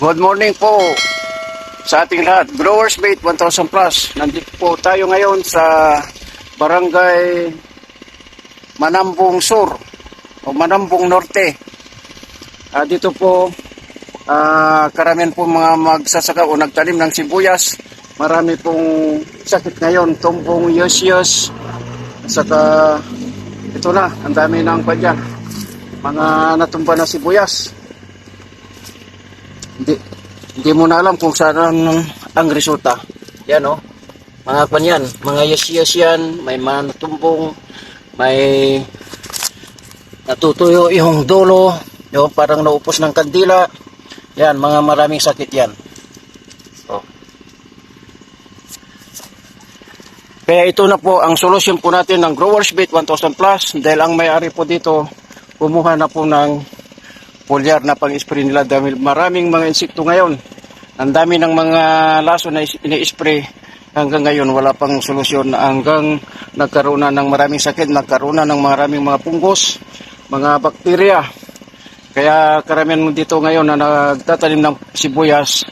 Good morning po sa ating lahat. Growers Bait 1000 Plus. Nandito po tayo ngayon sa Barangay Manambong Sur o Manambong Norte. Dito po karamihan po mga magsasaka o nagtanim ng sibuyas. Marami pong sakit ngayon, tumbong, yes. Saka ito na, ang dami ng padyan. Mga natumba na sibuyas. Hindi mo na alam kung saan ang resulta. Yan o. Mga kanyan, mga yes yan, may mga natumbong, may natutuyo yung dulo, yung parang naupos ng kandila. Yan, mga maraming sakit yan. So. Kaya ito na po ang solusyon po natin ng Growers Bait 1000 Plus dahil ang may-ari po dito kumuha na po ng foliar na pang-spray nila dahil maraming mga insekto ngayon. Ang dami ng mga laso na ini-spray hanggang ngayon wala pang solusyon hanggang nagkaroon na ng maraming sakit, nagkaroon na ng maraming mga punggos, mga bakterya. Kaya karamihan dito ngayon na nagtatanim ng sibuyas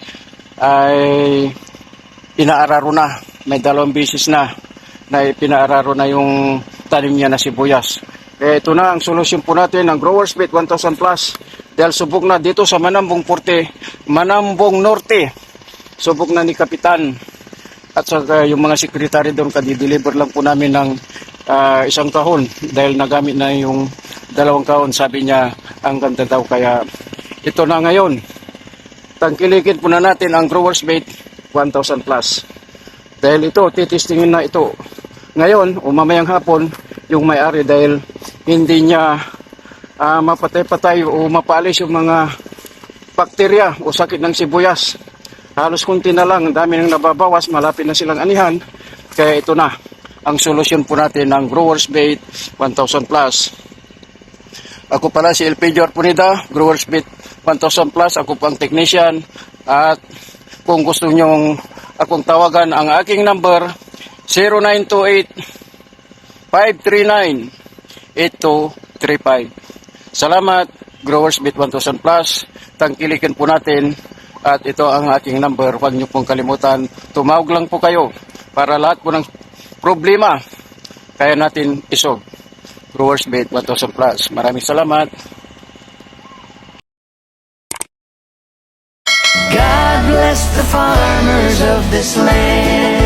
ay inaararo na. May 2 beses na pinaararo na yung tanim niya na sibuyas. Kaya ito na ang solusyon po natin ng Growers Bait 1000 Plus. Dahil subok na dito sa Manambong Manambong Norte. Subok na ni Kapitan. At saka yung mga sekretary doon, kadi-deliver lang po namin ng 1 kahon. Dahil nagamit na yung 2 kahon, sabi niya, ang ganda daw. Kaya ito na ngayon. Tangkilikin po na natin ang Growers Bait 1000 Plus. Dahil ito, titistingin na ito. Ngayon, o mamayang hapon, yung may-ari dahil hindi niya mapatay-patay o mapaalis yung mga bakterya o sakit ng sibuyas. Halos kunti na lang, dami nang nababawas, malapit na silang anihan. Kaya ito na ang solusyon po natin ng Growers Bait 1000 Plus. Ako pala si LPJ Arpunida, Growers Bait 1000 Plus. Ako po ang technician. At kung gusto nyong akong tawagan, ang aking number 0928-539-8235. Salamat, Growers Bait 1000 Plus. Tangkilikin po natin. At ito ang aking number. Huwag niyo pong kalimutan. Tumawag lang po kayo para lahat po ng problema kaya natin isolve. Growers Bait 1000 Plus. Maraming salamat. God bless the farmers of this land.